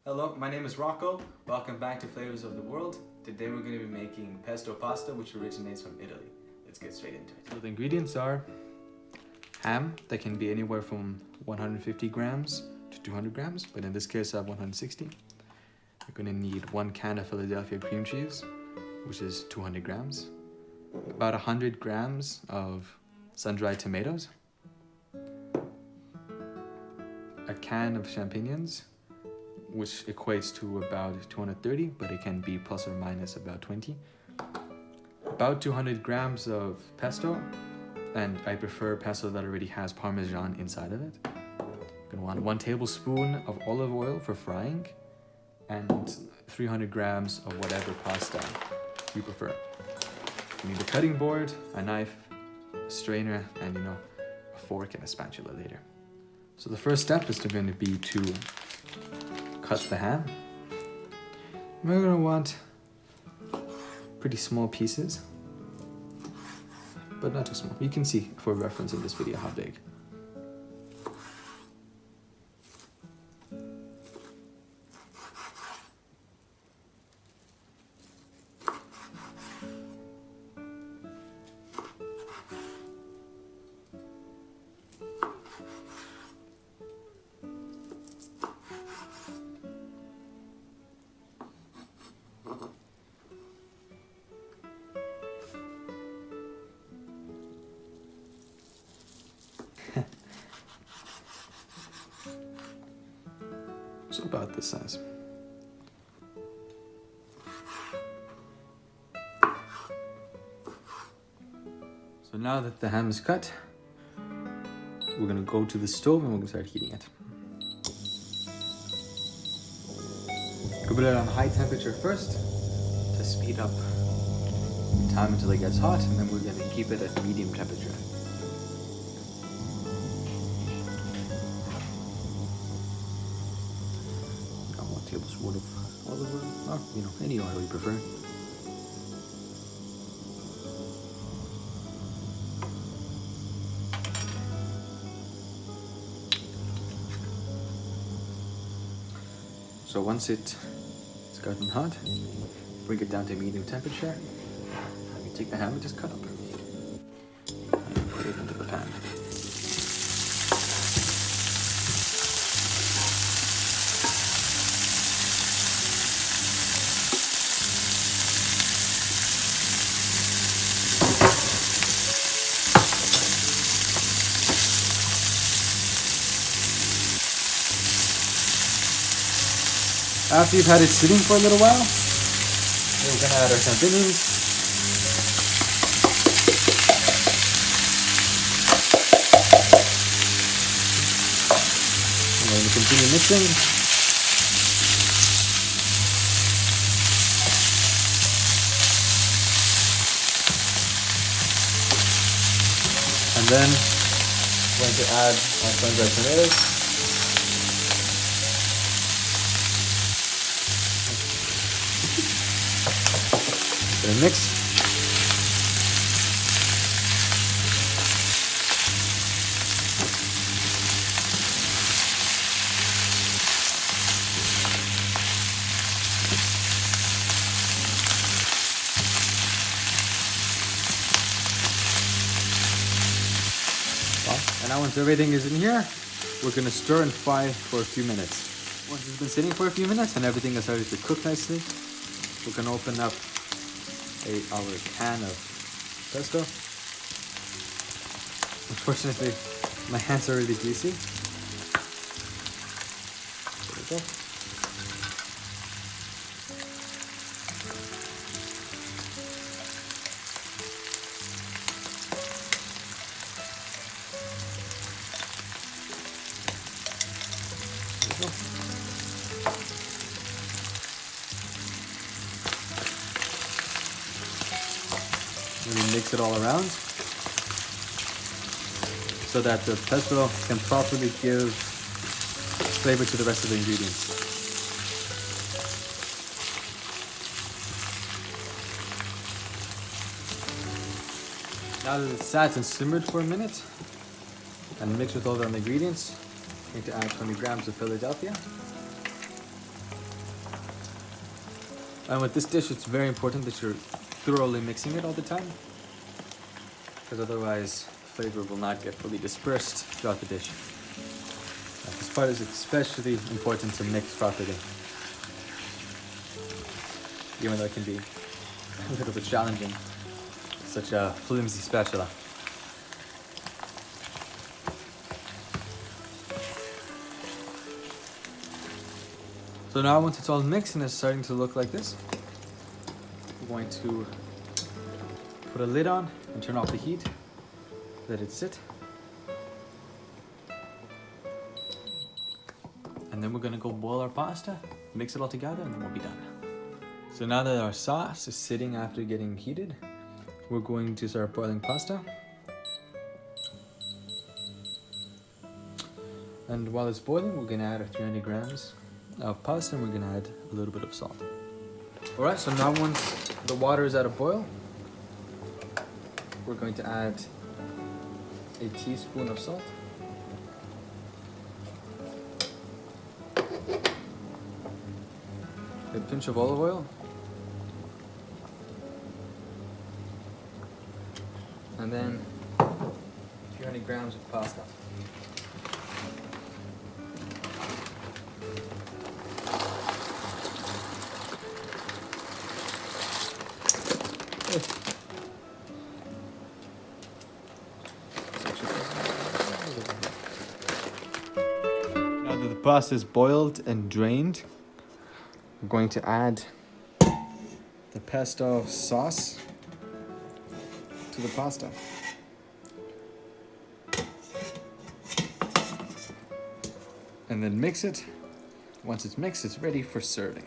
Hello, my name is Rocco. Welcome back to Flavors of the World. Today we're going to be making pesto pasta, which originates from Italy. Let's get straight into it. So the ingredients are ham that can be anywhere from 150 grams to 200 grams, but in this case I have 160. You're going to need 1 can of Philadelphia cream cheese, which is 200 grams. About 100 grams of sun-dried tomatoes. A can of champignons, which equates to about 230, but it can be plus or minus about 20. About 200 grams of pesto, and I prefer pesto that already has Parmesan inside of it. You're gonna want 1 tablespoon of olive oil for frying, and 300 grams of whatever pasta you prefer. You need a cutting board, a knife, a strainer, and a fork and a spatula later. So the first step is going to be to cut the ham. We're going to want pretty small pieces, but not too small. You can see for reference in this video how big. So about this size. So now that the ham is cut, we're gonna go to the stove and we're gonna start heating it. We'll put it on high temperature first to speed up time until it gets hot, and then we're gonna keep it at medium temperature. Tablespoon of olive oil, or any oil you prefer. So once it's gotten hot, bring it down to medium temperature, and you take the ham and just cut up and put it into the pan. After you've had it sitting for a little while, we're going to add our champignons. We're going to continue mixing. And then we're going to add our sun-dried tomatoes. And mix. And now once everything is in here, we're going to stir and fry for a few minutes. Once it's been sitting for a few minutes and everything has started to cook nicely, we're going to open up our can of pesto. Unfortunately, my hands are really greasy. There we go. There we go. And mix it all around so that the pesto can properly give flavor to the rest of the ingredients. Now that it's sat and simmered for a minute and mixed with all the ingredients, I'm going to add 20 grams of Philadelphia. And with this dish, it's very important that you're thoroughly mixing it all the time, because otherwise flavor will not get fully dispersed throughout the dish. This part is especially important to mix properly, even though it can be a little bit challenging. It's such a flimsy spatula. So now once it's all mixed and it's starting to look like this, we're going to put a lid on and turn off the heat, let it sit. And then we're gonna go boil our pasta, mix it all together, and then we'll be done. So now that our sauce is sitting after getting heated, we're going to start boiling pasta. And while it's boiling, we're gonna add our 300 grams of pasta, and we're gonna add a little bit of salt. All right, so now once the water is at a boil, we're going to add a teaspoon of salt, a pinch of olive oil, and then 300 grams of pasta. Now that the pasta is boiled and drained, we're going to add the pesto sauce to the pasta. And then mix it. Once it's mixed, it's ready for serving.